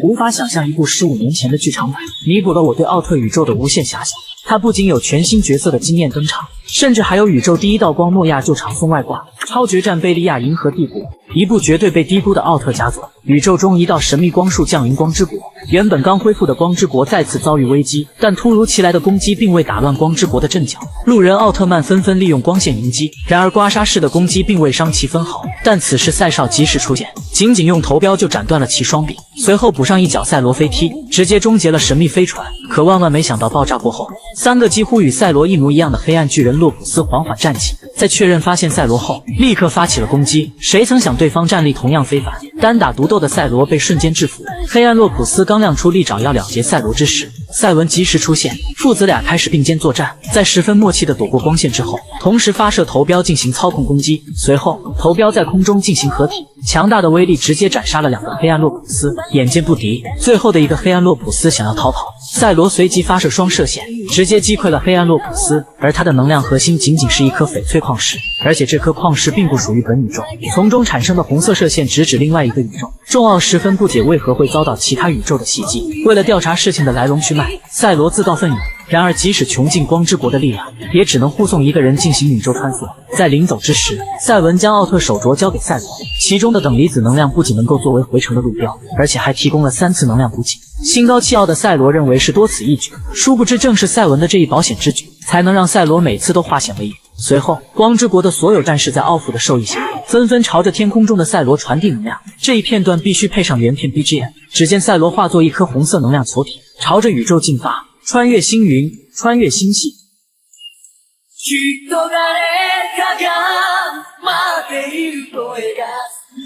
无法想象一部15年前的剧场版，弥补了我对奥特宇宙的无限遐想。它不仅有全新角色的惊艳登场，甚至还有宇宙第一道光诺亚救场送外挂，超决战贝利亚银河帝国，一部绝对被低估的奥特佳作。宇宙中一道神秘光束降临光之国，原本刚恢复的光之国再次遭遇危机，但突如其来的攻击并未打乱光之国的阵脚，路人奥特曼纷纷利用光线迎击。然而刮痧式的攻击并未伤其分毫，但此时赛少及时出现，仅用头镖就斩断了其双臂，随后补上一脚赛罗飞踢，直接终结了神秘飞船。可万万没想到，爆炸过后，3个几乎与赛罗一模一样的黑暗巨人洛普斯缓缓站起，在确认发现赛罗后，立刻发起了攻击。谁曾想对方战力同样非凡，单打独斗的赛罗被瞬间制服。黑暗洛普斯刚亮出利爪要了结赛罗之时，赛文及时出现，父子俩开始并肩作战，在十分默契地躲过光线之后，同时发射头镖进行操控攻击。随后，头镖在空中进行合体，强大的威力直接斩杀了2个黑暗洛普斯。眼见不敌，最后的一个黑暗洛普斯想要逃跑，赛罗随即发射双射线，直接击溃了黑暗洛普斯。而他的能量核心仅是一颗翡翠矿石，而且这颗矿石并不属于本宇宙，从中产生的红色射线直指另外一个宇宙。众奥十分不解为何会遭到其他宇宙的袭击，为了调查事情的来龙去脉，赛罗自告奋勇。然而即使穷尽光之国的力量，也只能护送一个人进行宇宙穿梭。在临走之时，赛文将奥特手镯交给赛罗，其中的等离子能量不仅能够作为回程的路标，而且还提供了3次能量补给。心高气傲的赛罗认为是多此一举，殊不知正是赛文的这一保险之举，才能让赛罗每次都化险为夷。随后，光之国的所有战士在奥弗的授意下，纷纷朝着天空中的赛罗传递能量。这一片段必须配上原片 BGM。只见赛罗化作一颗红色能量球体，朝着宇宙进发，穿越星云，穿越星系。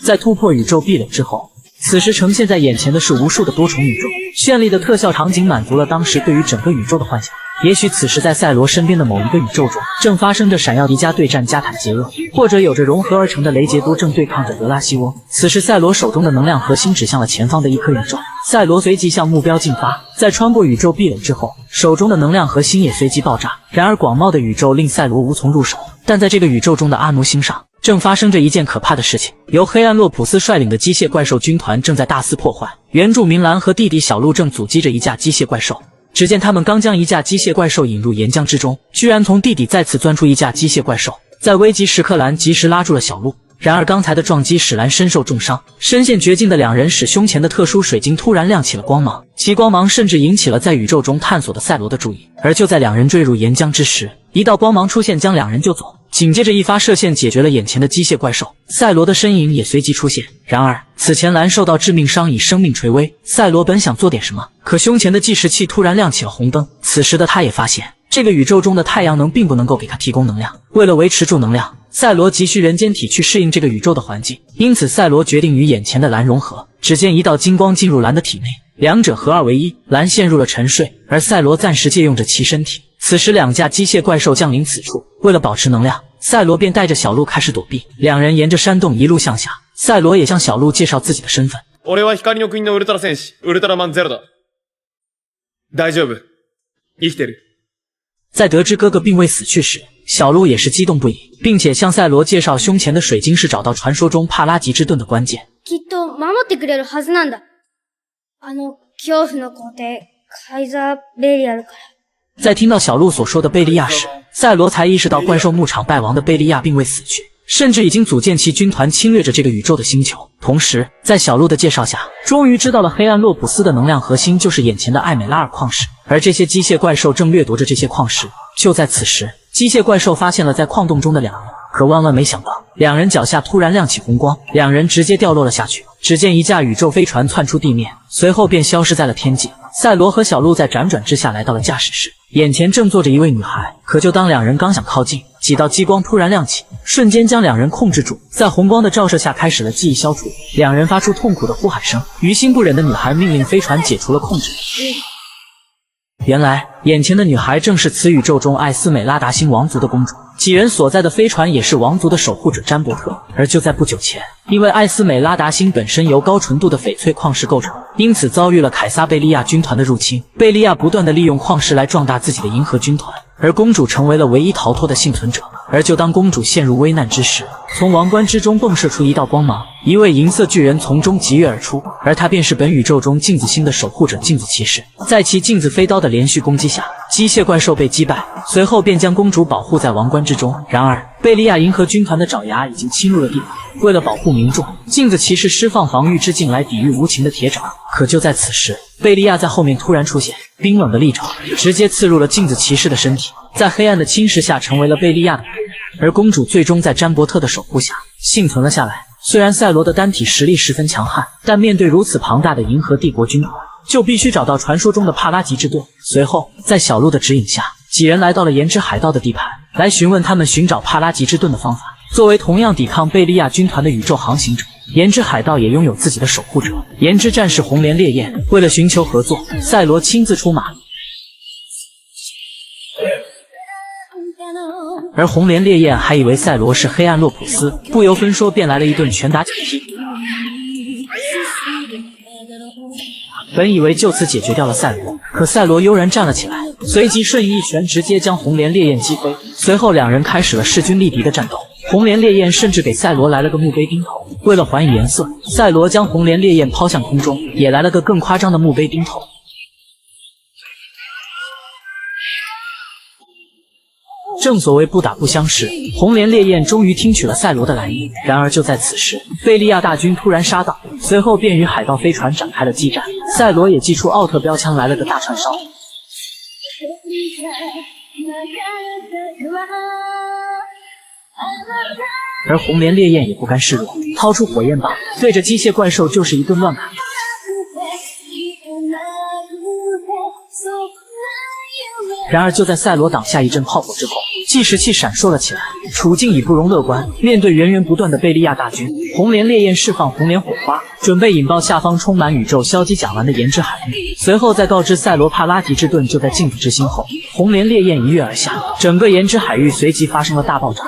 在突破宇宙壁垒之后，此时呈现在眼前的是无数的多重宇宙，绚丽的特效场景满足了当时对于整个宇宙的幻想。也许此时在赛罗身边的某一个宇宙中，正发生着闪耀迪迦对战加坦杰厄，或者有着融合而成的雷杰多正对抗着德拉西翁。此时赛罗手中的能量核心指向了前方的一颗宇宙，赛罗随即向目标进发，在穿过宇宙壁垒之后，手中的能量核心也随即爆炸。然而广袤的宇宙令赛罗无从入手，但在这个宇宙中的阿奴星上，正发生着一件可怕的事情。由黑暗洛普斯率领的机械怪兽军团正在大肆破坏，原住民蓝和弟弟小鹿正阻击着一架机械怪兽。只见他们刚将一架机械怪兽引入岩浆之中，居然从地底再次钻出一架机械怪兽。在危急时刻，蓝及时拉住了小鹿，然而刚才的撞击使蓝身受重伤，身陷绝境的2人使胸前的特殊水晶突然亮起了光芒，其光芒甚至引起了在宇宙中探索的赛罗的注意。而就在2人坠入岩浆之时，一道光芒出现将2人救走，紧接着一发射线解决了眼前的机械怪兽，赛罗的身影也随即出现。然而此前蓝受到致命伤，以生命垂危，赛罗本想做点什么，可胸前的计时器突然亮起了红灯。此时的他也发现，这个宇宙中的太阳能并不能够给他提供能量，为了维持住能量，赛罗急需人间体去适应这个宇宙的环境，因此赛罗决定与眼前的蓝融合。只见一道金光进入蓝的体内，两者合二为一，蓝陷入了沉睡，而赛罗暂时借用着其身体。此时2架机械怪兽降临此处，为了保持能量，赛罗便带着小鹿开始躲避。2人沿着山洞一路向下，赛罗也向小鹿介绍自己的身份。俺は光の国のウルトラ戦士、ウルトラマンゼロだ。大丈夫。生きてる。在得知哥哥并未死去時，小鹿也是激動不已，并且向赛羅介紹胸前的水晶是找到传说中帕拉吉之盾的关键。きっと守ってくれるはずなんだ。恐怖の皇帝、カイザー・ベリアルから。在听到小鹿所说的贝利亚时，赛罗才意识到怪兽牧场败亡的贝利亚并未死去，甚至已经组建其军团侵略着这个宇宙的星球。同时，在小鹿的介绍下，终于知道了黑暗洛普斯的能量核心就是眼前的艾美拉尔矿石，而这些机械怪兽正掠夺着这些矿石。就在此时，机械怪兽发现了在矿洞中的2人，可万万没想到，2人脚下突然亮起红光，2人直接掉落了下去。只见一架宇宙飞船窜出地面，随后便消失在了天际。赛罗和小鹿在辗转之下来到了驾驶室，眼前正坐着一位女孩。可就当2人刚想靠近，几道激光突然亮起，瞬间将2人控制住，在红光的照射下开始了记忆消除。2人发出痛苦的呼喊声，于心不忍的女孩命令飞船解除了控制。原来眼前的女孩正是此宇宙中艾斯美拉达星王族的公主，几人所在的飞船也是王族的守护者詹伯特。而就在不久前，因为艾斯美拉达星本身由高纯度的翡翠矿石构成，因此遭遇了凯撒贝利亚军团的入侵。贝利亚不断地利用矿石来壮大自己的银河军团，而公主成为了唯一逃脱的幸存者。而就当公主陷入危难之时，从王冠之中迸射出一道光芒，一位银色巨人从中疾跃而出，而他便是本宇宙中镜子星的守护者镜子骑士。在其镜子飞刀的连续攻击下，机械怪兽被击败，随后便将公主保护在王冠之中。然而，贝利亚银河军团的爪牙已经侵入了地盘，为了保护民众，镜子骑士释放防御之镜来抵御无情的铁爪。可就在此时，贝利亚在后面突然出现，冰冷的利爪直接刺入了镜子骑士的身体，在黑暗的侵蚀下成为了贝利亚的男人。而公主最终在詹伯特的守护下幸存了下来。虽然赛罗的单体实力十分强悍，但面对如此庞大的银河帝国军团，就必须找到传说中的帕拉吉之盾。随后，在小鹿的指引下，几人来到了岩之海盗的地盘，来询问他们寻找帕拉吉之盾的方法。作为同样抵抗贝利亚军团的宇宙航行者，岩之海盗也拥有自己的守护者——岩之战士红莲烈焰。为了寻求合作，赛罗亲自出马。而红莲烈焰还以为赛罗是黑暗洛普斯，不由分说便来了一顿拳打脚踢。本以为就此解决掉了赛罗，可赛罗悠然站了起来，随即瞬移一拳直接将红莲烈焰击飞。随后两人开始了势均力敌的战斗。红莲烈焰甚至给赛罗来了个墓碑钉头。为了还以颜色，赛罗将红莲烈焰抛向空中，也来了个更夸张的墓碑钉头。正所谓不打不相识，红莲烈焰终于听取了赛罗的来意。然而就在此时，贝利亚大军突然杀到，随后便与海盗飞船展开了激战。赛罗也祭出奥特标枪来了个大串烧。而红莲烈焰也不甘示弱，掏出火焰棒，对着机械怪兽就是一顿乱砍。然而就在赛罗挡下一阵炮火之后，计时器闪烁了起来，处境已不容乐观。面对源源不断的贝利亚大军，红莲烈焰释放红莲火花，准备引爆下方充满宇宙硝基甲烷的岩之海域。随后在告知赛罗帕拉吉之盾就在镜子之心后，红莲烈焰一跃而下，整个岩之海域随即发生了大爆炸。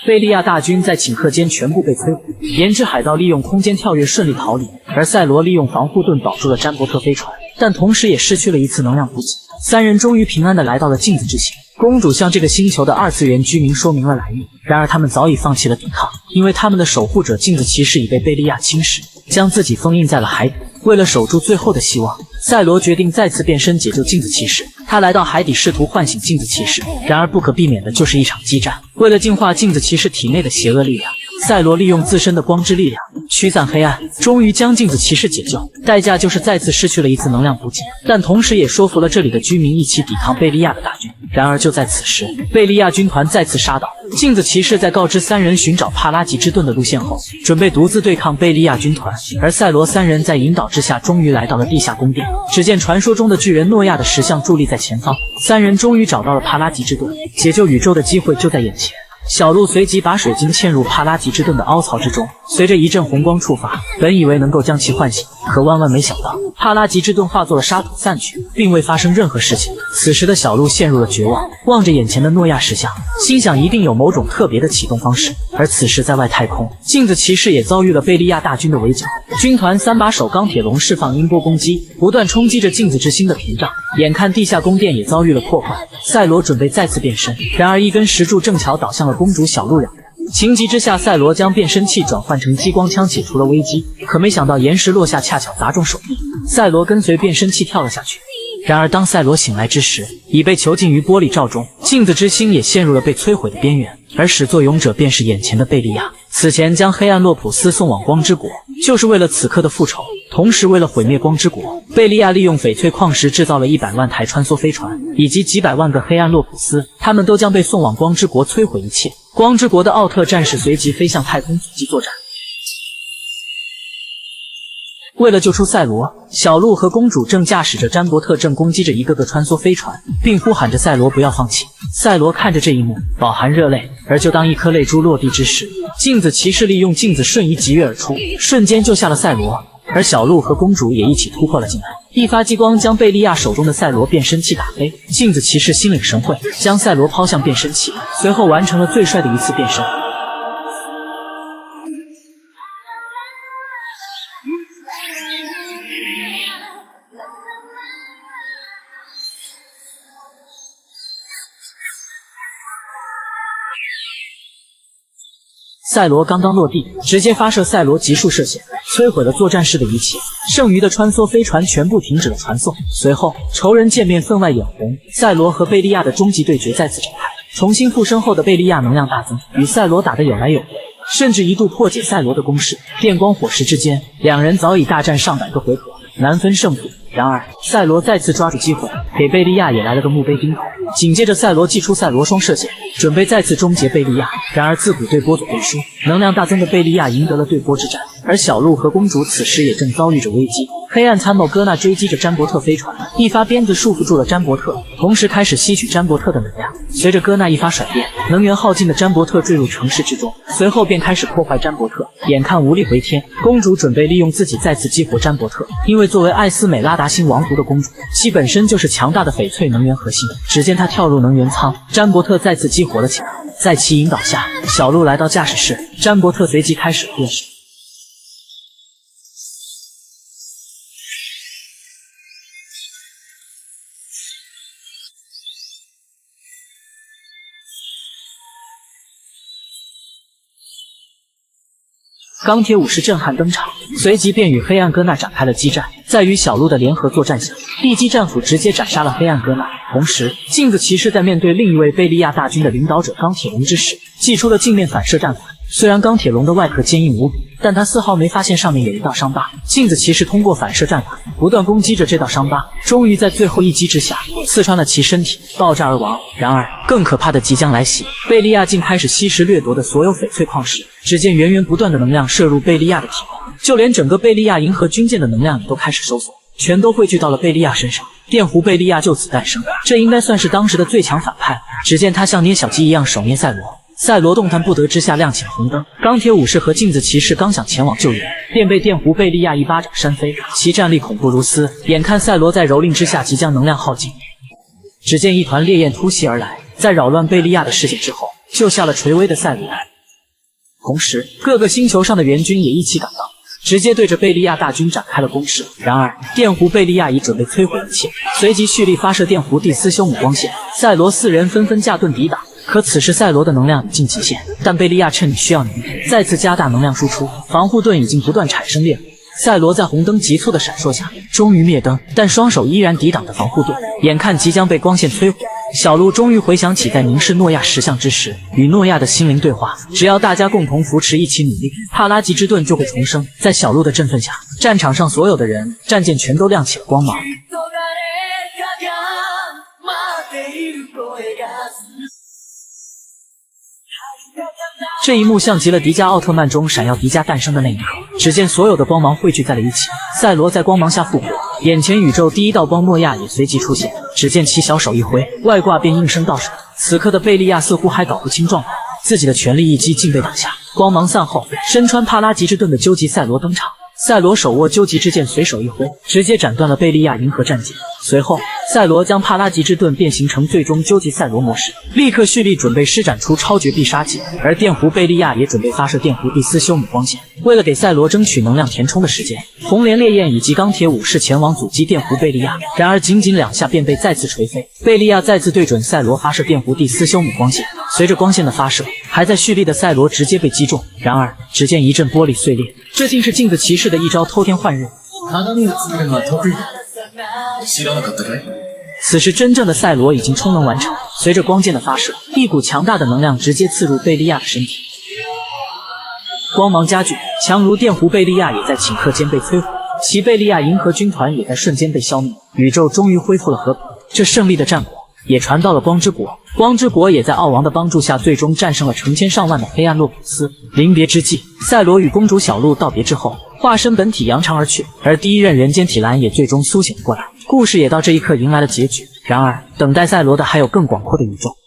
贝利亚大军在顷刻间全部被摧毁，岩之海盗利用空间跳跃顺利逃离，而赛罗利用防护盾保住了詹伯特飞船，但同时也失去了一次能量补给。三人终于平安地来到了镜子之心。公主向这个星球的二次元居民说明了来意，然而他们早已放弃了抵抗，因为他们的守护者镜子骑士已被贝利亚侵蚀，将自己封印在了海底。为了守住最后的希望，赛罗决定再次变身解救镜子骑士。他来到海底试图唤醒镜子骑士，然而不可避免的就是一场激战。为了净化镜子骑士体内的邪恶力量，赛罗利用自身的光之力量驱散黑暗，终于将镜子骑士解救，代价就是再次失去了一次能量补给，但同时也说服了这里的居民一起抵抗贝利亚的大军。然而就在此时，贝利亚军团再次杀到，镜子骑士在告知三人寻找帕拉吉之盾的路线后，准备独自对抗贝利亚军团，而赛罗三人在引导之下终于来到了地下宫殿。只见传说中的巨人诺亚的石像伫立在前方，三人终于找到了帕拉吉之盾，解救宇宙的机会就在眼前。小鹿随即把水晶嵌入帕拉吉之盾的凹槽之中，随着一阵红光触发，本以为能够将其唤醒，可万万没想到，帕拉吉之盾化作了沙土散去，并未发生任何事情。此时的小鹿陷入了绝望，望着眼前的诺亚石像，心想一定有某种特别的启动方式。而此时在外太空，镜子骑士也遭遇了贝利亚大军的围剿，军团三把手钢铁龙释放音波攻击，不断冲击着镜子之心的屏障。眼看地下宫殿也遭遇了破坏，赛罗准备再次变身，然而一根石柱正巧倒向了公主小鹿两人。情急之下，赛罗将变身器转换成激光枪解除了危机，可没想到岩石落下恰巧砸中手臂，赛罗跟随变身器跳了下去。然而当赛罗醒来之时，已被囚禁于玻璃罩中，镜子之心也陷入了被摧毁的边缘，而始作俑者便是眼前的贝利亚。此前将黑暗洛普斯送往光之国，就是为了此刻的复仇。同时为了毁灭光之国，贝利亚利用翡翠矿石制造了100万台穿梭飞船，以及几百万个黑暗洛普斯，他们都将被送往光之国摧毁一切。光之国的奥特战士随即飞向太空阻击作战。为了救出赛罗，小鹿和公主正驾驶着詹伯特正攻击着一个个穿梭飞船，并呼喊着赛罗不要放弃。赛罗看着这一幕，饱含热泪。而就当一颗泪珠落地之时，镜子骑士利用镜子瞬移疾跃而出，瞬间救下了赛罗。而小鹿和公主也一起突破了进来，一发激光将贝利亚手中的赛罗变身器打飞。镜子骑士心领神会，将赛罗抛向变身器，随后完成了最帅的一次变身。赛罗刚刚落地，直接发射赛罗极速射线，摧毁了作战室的一切。剩余的穿梭飞船全部停止了传送。随后，仇人见面分外眼红，赛罗和贝利亚的终极对决再次展开。重新复生后的贝利亚能量大增，与赛罗打得有来有回，甚至一度破解赛罗的攻势。电光火石之间，两人早已大战上百个回合，难分胜负。然而，赛罗再次抓住机会，给贝利亚也来了个墓碑钉头。紧接着，赛罗祭出赛罗双射线，准备再次终结贝利亚。然而，自古对波左背书，能量大增的贝利亚赢得了对波之战，而小鹿和公主此时也正遭遇着危机。黑暗参谋戈纳追击着詹伯特飞船，一发鞭子束缚住了詹伯特，同时开始吸取詹伯特的能量。随着戈纳一发甩鞭，能源耗尽的詹伯特坠入城市之中，随后便开始破坏詹伯特。眼看无力回天，公主准备利用自己再次激活詹伯特，因为作为艾斯美拉达星王族的公主，其本身就是强大的翡翠能源核心。只见她跳入能源舱，詹伯特再次激活了起来。在其引导下，小鹿来到驾驶室，詹伯特随即开始了变身。钢铁武士震撼登场，随即便与黑暗戈纳展开了激战。在与小鹿的联合作战下，地基战斧直接斩杀了黑暗戈纳。同时，镜子骑士在面对另一位贝利亚大军的领导者钢铁龙之时，祭出了镜面反射战法。虽然钢铁龙的外壳坚硬无比，但他丝毫没发现上面有一道伤疤。镜子骑士通过反射战法不断攻击着这道伤疤，终于在最后一击之下刺穿了其身体，爆炸而亡。然而，更可怕的即将来袭，贝利亚竟开始吸食掠夺的所有翡翠矿石。只见源源不断的能量射入贝利亚的体内，就连整个贝利亚银河军舰的能量也都开始收缩，全都汇聚到了贝利亚身上。电弧贝利亚就此诞生，这应该算是当时的最强反派了。只见他像捏小鸡一样手捏赛罗，赛罗动弹不得之下亮起了红灯。钢铁武士和镜子骑士刚想前往救援，便被电弧贝利亚一巴掌扇飞，其战力恐怖如斯。眼看赛罗在蹂躏之下即将能量耗尽，只见一团烈焰突袭而来，在扰乱贝利亚的视线之后，救下了垂危的赛罗。同时，各个星球上的援军也一起赶到，直接对着贝利亚大军展开了攻势。然而，电弧贝利亚已准备摧毁一切，随即蓄力发射电弧蒂斯修姆光线。赛罗四人纷纷架盾抵挡，可此时赛罗的能量已近极限，但贝利亚趁你需要你再次加大能量输出，防护盾已经不断产生裂痕。赛罗在红灯急促的闪烁下，终于灭灯，但双手依然抵挡着防护盾，眼看即将被光线摧毁。小鹿终于回想起在凝视诺亚石像之时，与诺亚的心灵对话，只要大家共同扶持，一起努力，帕拉吉之盾就会重生。在小鹿的振奋下，战场上所有的人战舰全都亮起了光芒。这一幕像极了迪迦奥特曼中闪耀迪迦诞生的那一刻，只见所有的光芒汇聚在了一起，赛罗在光芒下复活，眼前宇宙第一道光诺亚也随即出现，只见其小手一挥，外挂便应声到手。此刻的贝利亚似乎还搞不清状况，自己的全力一击竟被挡下。光芒散后，身穿帕拉吉之盾的究极赛罗登场，赛罗手握究极之剑，随手一挥，直接斩断了贝利亚银河战舰。随后，赛罗将帕拉吉之盾变形成最终究极赛罗模式，立刻蓄力准备施展出超绝必杀技。而电弧贝利亚也准备发射电弧蒂斯修姆光线，为了给赛罗争取能量填充的时间，红莲烈焰以及钢铁武士前往阻击电弧贝利亚。然而仅仅2下便被再次锤飞，贝利亚再次对准赛罗发射电弧蒂斯修姆光线，随着光线的发射，还在蓄力的赛罗直接被击中。然而只见一阵玻璃碎裂，这竟是镜子骑士的一招偷天换日。此时真正的赛罗已经充能完成，随着光剑的发射，一股强大的能量直接刺入贝利亚的身体，光芒加剧，强如电弧贝利亚也在顷刻间被摧毁，其贝利亚银河军团也在瞬间被消灭，宇宙终于恢复了和平。这胜利的战果也传到了光之国，光之国也在奥王的帮助下最终战胜了成千上万的黑暗洛普斯。临别之际，赛罗与公主小鹿道别之后，化身本体扬长而去，而第一任人间体蓝也最终苏醒过来，故事也到这一刻迎来了结局。然而，等待赛罗的还有更广阔的宇宙。